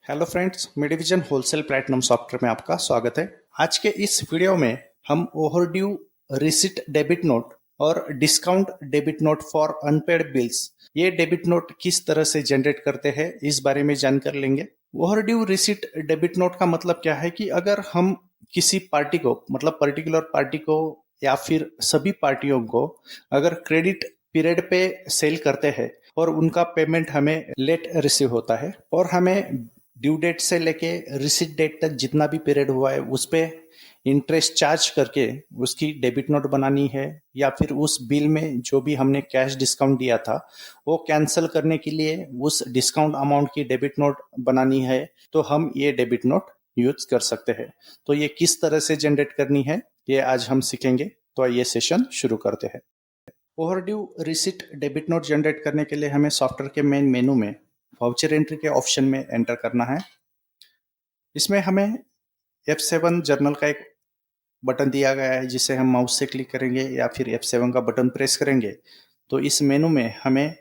Hello friends, Medivision wholesale platinum software में आपका स्वागत है। आज के इस वीडियो में हम ओवरड्यू रिसिट डेबिट नोट और discount debit note for unpaid bills ये डेबिट नोट किस तरह से जनरेट करते हैं इस बारे में जानकारी लेंगे। ओवरड्यू रिसिट डेबिट नोट का मतलब क्या है कि अगर हम किसी पार्टी को मतलब पर्टिकुलर पार्टी को या फिर सभी पार्टियों को अगर क्रेडिट पीरियड पे सेल करते हैं और उनका पेमेंट हमें लेट रिसीव होता है और हमें ड्यू डेट से लेके रिसीट डेट तक जितना भी पीरियड हुआ है उस पे इंटरेस्ट चार्ज करके उसकी डेबिट नोट बनानी है या फिर उस बिल में जो भी हमने कैश डिस्काउंट दिया था वो कैंसिल करने के लिए उस डिस्काउंट अमाउंट की डेबिट नोट बनानी है, तो हम ये डेबिट नोट यूज कर सकते हैं। तो ये किस तरह से जनरेट करनी है ये आज हम सीखेंगे। तो ये सेशन शुरू करते हैं। Overdue receipt debit note generate करने के लिए हमें सॉफ्टवेयर के मेन मेनू में वाउचर एंट्री के ऑप्शन में एंटर करना है। इसमें हमें F7 जर्नल का एक बटन दिया गया है जिसे हम माउस से क्लिक करेंगे या फिर F7 का बटन प्रेस करेंगे तो इस मेनू में हमें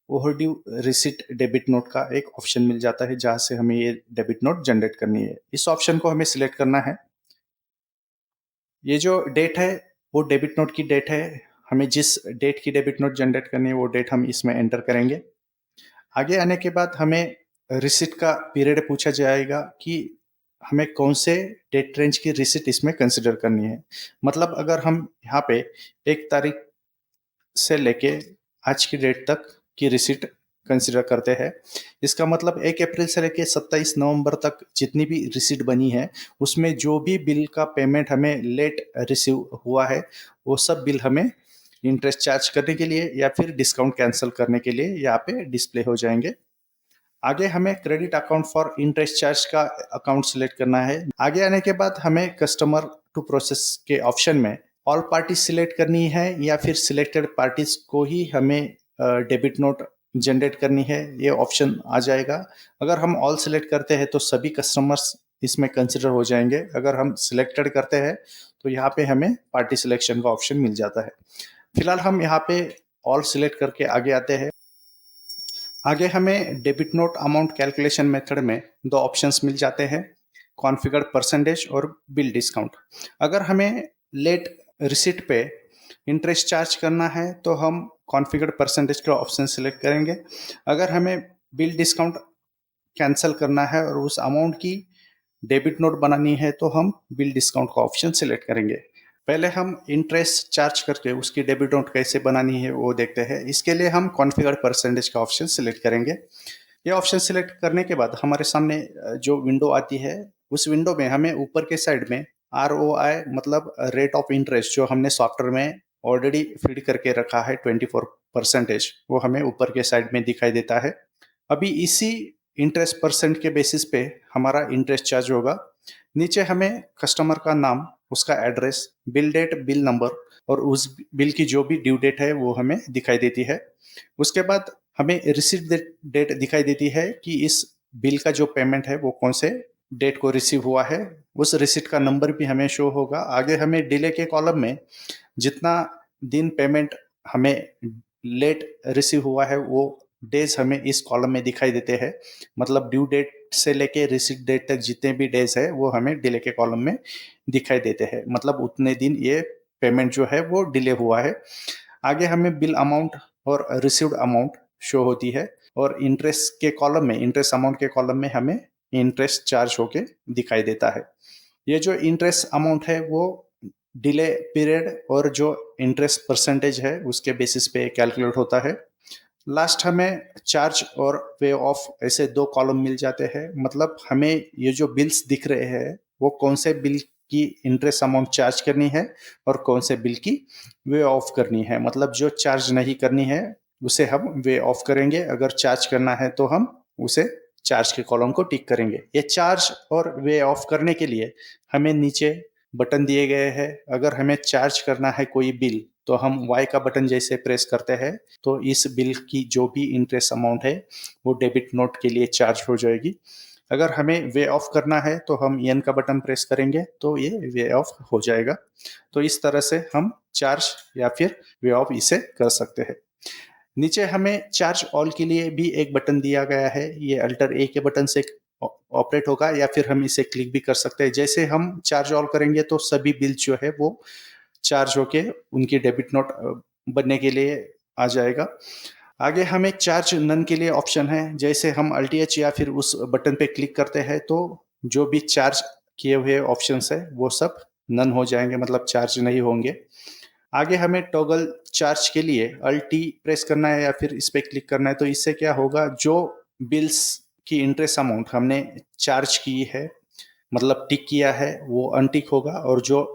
ओवरड्यू रिसिट डेबिट नोट का एक ऑप्शन मिल जाता है जहां से हमें ये डेबिट नोट जनरेट करनी है। इस ऑप्शन को हमें सिलेक्ट करना है। ये जो डेट है वो डेबिट नोट की डेट है। हमें जिस डेट की डेबिट नोट जनरेट करनी है वो डेट हम इसमें एंटर करेंगे। आगे आने के बाद हमें रिसिट का पीरियड पूछा जाएगा कि हमें कौन से डेट रेंज की रिसिट इसमें कंसिडर करनी है। मतलब अगर हम यहाँ पे 1 तारीख से लेके आज की डेट तक की रिसिट कंसिडर करते हैं, इसका मतलब 1 अप्रैल से लेके 27 नवंबर तक जितनी भी रिसिट बनी है उसमें जो भी बिल का पेमेंट हमें लेट रिसीव हुआ है वो सब बिल हमें इंटरेस्ट चार्ज करने के लिए या फिर डिस्काउंट कैंसिल करने के लिए यहाँ पे डिस्प्ले हो जाएंगे। आगे हमें credit account for interest charge का अकाउंट सिलेक्ट करना है। आगे आने के बाद हमें कस्टमर टू प्रोसेस के ऑप्शन में ऑल पार्टी सिलेक्ट करनी है या फिर सिलेक्टेड पार्टीज को ही हमें डेबिट नोट जनरेट करनी है, ये ऑप्शन आ जाएगा। अगर हम ऑल सिलेक्ट करते हैं तो सभी कस्टमर्स इसमें कंसिडर हो जाएंगे। अगर हम सिलेक्टेड करते हैं तो यहाँ पे हमें पार्टी सिलेक्शन का ऑप्शन मिल जाता है। फिलहाल हम यहाँ पे ऑल सिलेक्ट करके आगे आते हैं। आगे हमें debit note amount calculation method में दो ऑप्शंस मिल जाते हैं, कॉन्फ़िगर परसेंटेज और बिल डिस्काउंट। अगर हमें लेट रिसिट पे इंटरेस्ट चार्ज करना है तो हम कॉन्फ़िगर परसेंटेज का ऑप्शन सिलेक्ट करेंगे। अगर हमें बिल डिस्काउंट कैंसिल करना है और उस अमाउंट की डेबिट नोट बनानी है तो हम बिल डिस्काउंट का ऑप्शन सिलेक्ट करेंगे। पहले हम इंटरेस्ट चार्ज करके उसकी डेबिट नोट कैसे बनानी है वो देखते हैं। इसके लिए हम कॉन्फ़िगर परसेंटेज का ऑप्शन सिलेक्ट करेंगे। ये ऑप्शन सिलेक्ट करने के बाद हमारे सामने जो विंडो आती है उस विंडो में हमें ऊपर के साइड में ROI मतलब रेट ऑफ इंटरेस्ट जो हमने सॉफ्टवेयर में ऑलरेडी फीड करके रखा है 24%, वो हमें ऊपर के साइड में दिखाई देता है। अभी इसी इंटरेस्ट परसेंट के बेसिस पे हमारा इंटरेस्ट चार्ज होगा। नीचे हमें कस्टमर का नाम, उसका address, bill date, bill number और उस बिल की जो भी ड्यू डेट है वो हमें दिखाई देती है। उसके बाद हमें रिसीट डेट दिखाई देती है कि इस बिल का जो पेमेंट है वो कौन से डेट को रिसीव हुआ है। उस रिसीट का नंबर भी हमें शो होगा। आगे हमें डिले के कॉलम में जितना दिन पेमेंट हमें लेट रिसीव हुआ है वो डेज हमें इस कॉलम में दिखाई देते हैं। मतलब ड्यू डेट से लेके रिसीट डेट तक जितने भी डेज है वो हमें डिले के कॉलम में दिखाई देते हैं। मतलब उतने दिन ये पेमेंट जो है वो डिले हुआ है। आगे हमें बिल अमाउंट और रिसीव्ड अमाउंट शो होती है और इंटरेस्ट के कॉलम में, इंटरेस्ट अमाउंट के कॉलम में हमें इंटरेस्ट चार्ज होके दिखाई देता है। ये जो इंटरेस्ट अमाउंट है वो डिले पीरियड और जो इंटरेस्ट परसेंटेज है उसके बेसिस पे कैलकुलेट होता है। लास्ट हमें चार्ज और पे ऑफ ऐसे दो कॉलम मिल जाते हैं। मतलब हमें ये जो बिल्स दिख रहे हैं वो कौन से बिल की इंटरेस्ट अमाउंट चार्ज करनी है और कौन से बिल की वे ऑफ करनी है। मतलब जो चार्ज नहीं करनी है उसे हम वे ऑफ करेंगे, अगर चार्ज करना है तो हम उसे चार्ज के कॉलम को टिक करेंगे। ये चार्ज और वे ऑफ करने के लिए हमें नीचे बटन दिए गए हैं। अगर हमें चार्ज करना है कोई बिल तो हम Y का बटन जैसे प्रेस करते हैं तो इस बिल की जो भी इंटरेस्ट अमाउंट है वो डेबिट नोट के लिए चार्ज हो जाएगी। अगर हमें वे ऑफ करना है तो हम N का बटन प्रेस करेंगे तो ये वे ऑफ हो जाएगा। तो इस तरह से हम चार्ज या फिर वे ऑफ इसे कर सकते हैं। नीचे हमें चार्ज ऑल के लिए भी एक बटन दिया गया है। ये अल्टर A के बटन से ऑपरेट होगा, या फिर हम इसे क्लिक भी कर सकते हैं। जैसे हम चार्ज ऑल करेंगे तो सभी बिल जो है वो चार्ज होके उनकी डेबिट नोट बनने के लिए आ जाएगा। आगे हमें चार्ज नन के लिए ऑप्शन है। जैसे हम अल्ट एच या फिर उस बटन पे क्लिक करते हैं तो जो भी चार्ज किए हुए ऑप्शंस है वो सब नन हो जाएंगे, मतलब चार्ज नहीं होंगे। आगे हमें टॉगल चार्ज के लिए अल्ट टी प्रेस करना है या फिर इस पे क्लिक करना है। तो इससे क्या होगा, जो बिल्स की इंटरेस्ट अमाउंट हमने चार्ज की है, मतलब टिक किया है, वो अनटिक होगा, और जो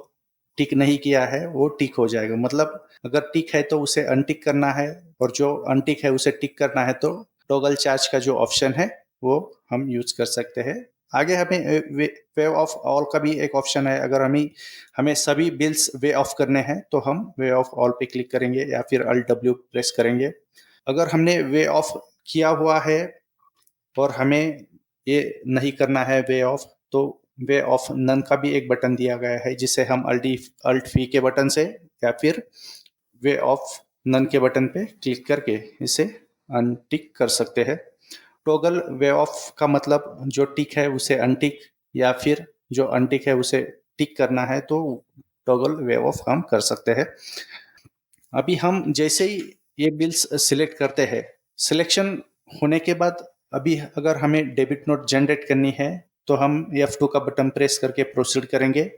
टिक नहीं किया है वो टिक हो जाएगा। मतलब अगर टिक है तो उसे अनटिक करना है, और जो अनटिक है उसे टिक करना है। तो टॉगल चार्ज का जो ऑप्शन है वो हम यूज कर सकते हैं। आगे हमें वे ऑफ ऑल का भी एक ऑप्शन है। अगर हमें हमें सभी बिल्स वे ऑफ करने हैं तो हम वे ऑफ ऑल पे क्लिक करेंगे या फिर अल्ट डब्ल्यू प्रेस करेंगे। अगर हमने वे ऑफ किया हुआ है और हमें ये नहीं करना है वे ऑफ, तो वे ऑफ नन का भी एक बटन दिया गया है, जिसे हम अल्ट फी के बटन से या फिर वे ऑफ नन के बटन पे क्लिक करके इसे अनटिक कर सकते हैं। टॉगल वे ऑफ का मतलब जो टिक है उसे अनटिक, या फिर जो अनटिक है उसे टिक करना है, तो टॉगल वे ऑफ हम कर सकते हैं। अभी हम जैसे ही ये बिल्स सिलेक्ट करते हैं, सिलेक्शन होने के बाद अभी अगर हमें डेबिट नोट जनरेट करनी है तो हम F2 का बटन प्रेस करके प्रोसीड करेंगे।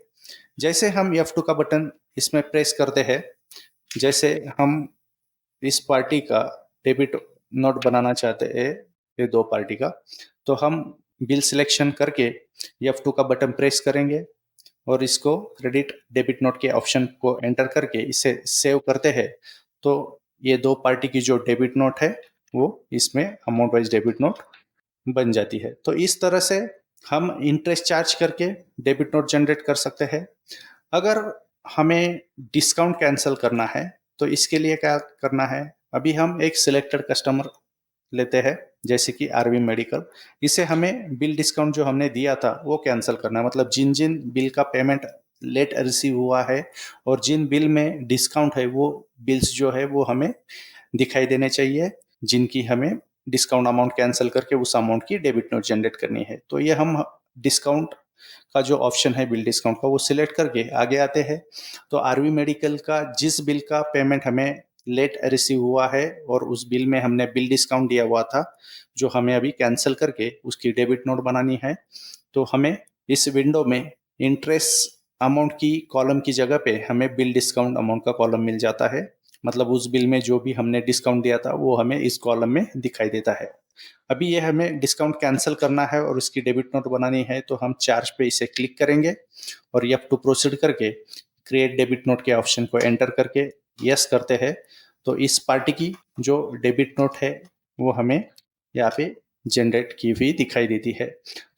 जैसे हम F2 का बटन इसमें प्रेस करते हैं, जैसे हम इस पार्टी का डेबिट नोट बनाना चाहते हैं, ये दो पार्टी का, तो हम बिल सिलेक्शन करके F2 का बटन प्रेस करेंगे और इसको क्रेडिट डेबिट नोट के ऑप्शन को एंटर करके इसे सेव करते हैं। तो ये दो पार्टी की जो डेबिट नोट है वो इसमें अमाउंट वाइज डेबिट नोट बन जाती है। तो इस तरह से हम इंटरेस्ट चार्ज करके डेबिट नोट जनरेट कर सकते हैं। अगर हमें डिस्काउंट कैंसिल करना है तो इसके लिए क्या करना है, अभी हम एक सिलेक्टेड कस्टमर लेते हैं, जैसे कि आरवी मेडिकल। इसे हमें बिल डिस्काउंट जो हमने दिया था वो कैंसिल करना है। मतलब जिन जिन बिल का पेमेंट लेट रिसीव हुआ है और जिन बिल में डिस्काउंट है, वो बिल्स जो है वो हमें दिखाई देने चाहिए, जिनकी हमें डिस्काउंट अमाउंट कैंसिल करके उस अमाउंट की डेबिट नोट जनरेट करनी है। तो ये हम डिस्काउंट का जो ऑप्शन है बिल डिस्काउंट का, वो सिलेक्ट करके आगे आते हैं। तो आरवी मेडिकल का जिस बिल का पेमेंट हमें लेट रिसीव हुआ है और उस बिल में हमने बिल डिस्काउंट दिया हुआ था, जो हमें अभी कैंसिल करके उसकी डेबिट नोट बनानी है, तो हमें इस विंडो में इंटरेस्ट अमाउंट की कॉलम की जगह पे हमें बिल डिस्काउंट अमाउंट का कॉलम मिल जाता है। मतलब उस बिल में जो भी हमने डिस्काउंट दिया था वो हमें इस कॉलम में दिखाई देता है। अभी ये हमें डिस्काउंट कैंसिल करना है और उसकी डेबिट नोट बनानी है, तो हम चार्ज पे इसे क्लिक करेंगे और F2 प्रोसीड करके क्रिएट डेबिट नोट के ऑप्शन को एंटर करके यस करते हैं। तो इस पार्टी की जो डेबिट नोट है वो हमें यहाँ पे जनरेट की हुई दिखाई देती है।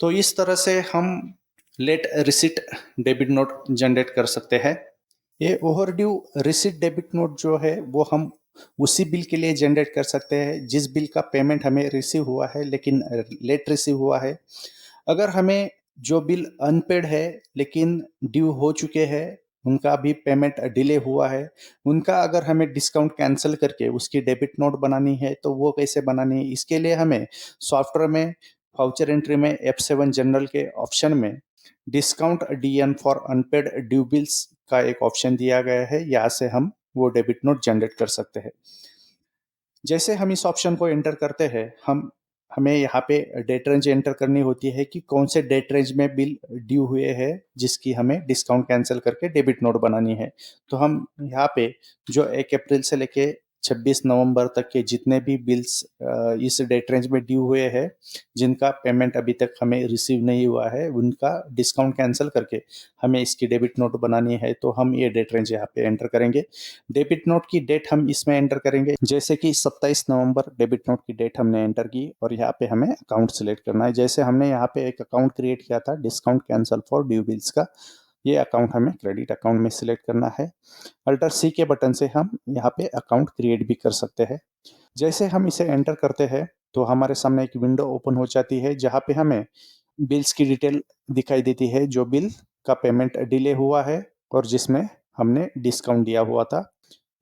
तो इस तरह से हम late receipt debit note generate कर सकते हैं। ये ओवरड्यू रिसिट डेबिट नोट जो है वो हम उसी बिल के लिए जनरेट कर सकते हैं जिस बिल का पेमेंट हमें रिसीव हुआ है लेकिन लेट रिसीव हुआ है। अगर हमें जो बिल अनपेड है लेकिन ड्यू हो चुके हैं, उनका भी पेमेंट डिले हुआ है, उनका अगर हमें डिस्काउंट कैंसिल करके उसकी डेबिट नोट बनानी है तो वो कैसे बनानी है, इसके लिए हमें सॉफ्टवेयर में वाउचर एंट्री में F7 जनरल के ऑप्शन में discount DN for unpaid due bills का एक ऑप्शन दिया गया है। यहाँ से हम वो डेबिट नोट जनरेट कर सकते हैं। जैसे हम इस ऑप्शन को एंटर करते हैं, हमें यहाँ पे डेट रेंज एंटर करनी होती है कि कौन से डेट रेंज में बिल ड्यू हुए हैं जिसकी हमें डिस्काउंट कैंसिल करके डेबिट नोट बनानी है। तो हम यहाँ पे जो 1 अप्रैल से लेके 26 नवंबर तक के जितने भी बिल्स इस डेट रेंज में ड्यू हुए हैं, जिनका पेमेंट अभी तक हमें रिसीव नहीं हुआ है, उनका डिस्काउंट कैंसिल करके हमें इसकी डेबिट नोट बनानी है। तो हम ये डेट रेंज यहाँ पे एंटर करेंगे। डेबिट नोट की डेट हम इसमें एंटर करेंगे, जैसे कि 27 नवंबर डेबिट नोट की डेट हमने एंटर की और यहाँ पे हमें अकाउंट सिलेक्ट करना है। जैसे हमने यहाँ पे एक अकाउंट क्रिएट किया था discount cancel for due bills का, ये अकाउंट हमें क्रेडिट अकाउंट में सिलेक्ट करना है। अल्टर C के बटन से हम यहाँ पे अकाउंट क्रिएट भी कर सकते हैं। जैसे हम इसे एंटर करते हैं तो हमारे सामने एक विंडो ओपन हो जाती है जहाँ पे हमें बिल्स की डिटेल दिखाई देती है, जो बिल का पेमेंट डिले हुआ है और जिसमें हमने डिस्काउंट दिया हुआ था।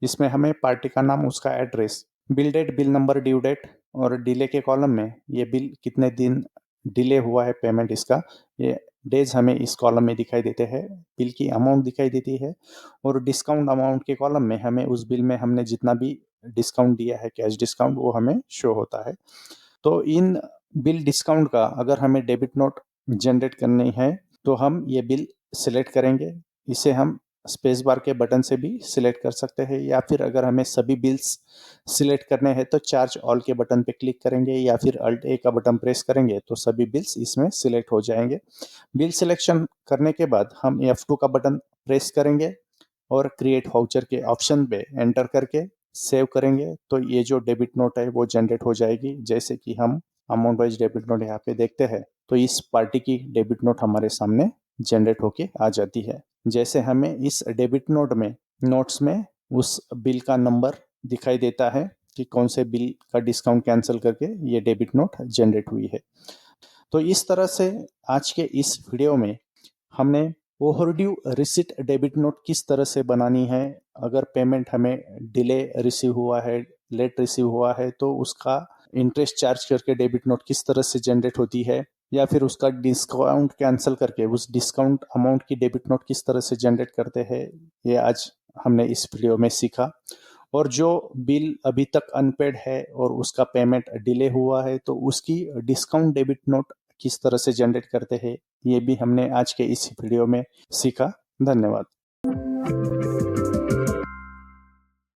इसमें हमें पार्टी का नाम, उसका address, bill date, bill number, due date और डिले के कॉलम में ये बिल कितने दिन डिले हुआ है पेमेंट इसका, ये डेज हमें इस कॉलम में दिखाई देते हैं। बिल की अमाउंट दिखाई देती है और डिस्काउंट अमाउंट के कॉलम में हमें उस बिल में हमने जितना भी डिस्काउंट दिया है, कैश डिस्काउंट, वो हमें शो होता है। तो इन बिल डिस्काउंट का अगर हमें डेबिट नोट जनरेट करनी है तो हम ये बिल सिलेक्ट करेंगे। इसे हम स्पेस बार के बटन से भी सिलेक्ट कर सकते हैं, या फिर अगर हमें सभी बिल्स सिलेक्ट करने हैं तो चार्ज ऑल के बटन पे क्लिक करेंगे या फिर अल्ट ए का बटन प्रेस करेंगे तो सभी बिल्स इसमें सिलेक्ट हो जाएंगे। बिल सिलेक्शन करने के बाद हम F2 का बटन प्रेस करेंगे और क्रिएट वाउचर के ऑप्शन पे एंटर करके सेव करेंगे तो ये जो डेबिट नोट है वो जनरेट हो जाएगी। जैसे कि हम अमाउंट वाइज डेबिट नोट यहाँ पे देखते हैं तो इस पार्टी की डेबिट नोट हमारे सामने जनरेट होके आ जाती है। जैसे हमें इस डेबिट नोट में नोट्स में उस बिल का नंबर दिखाई देता है कि कौन से बिल का डिस्काउंट कैंसिल करके ये डेबिट नोट जनरेट हुई है। तो इस तरह से आज के इस वीडियो में हमने ओवरड्यू रिसिट डेबिट नोट किस तरह से बनानी है, अगर पेमेंट हमें डिले रिसीव हुआ है, लेट रिसीव हुआ है तो उसका इंटरेस्ट चार्ज करके डेबिट नोट किस तरह से जनरेट होती है, या फिर उसका डिस्काउंट कैंसिल करके उस डिस्काउंट अमाउंट की डेबिट नोट किस तरह से जनरेट करते हैं, ये आज हमने इस वीडियो में सीखा। और जो बिल अभी तक अनपेड है और उसका पेमेंट डिले हुआ है तो उसकी डिस्काउंट डेबिट नोट किस तरह से जनरेट करते हैं, ये भी हमने आज के इस वीडियो में सीखा। धन्यवाद।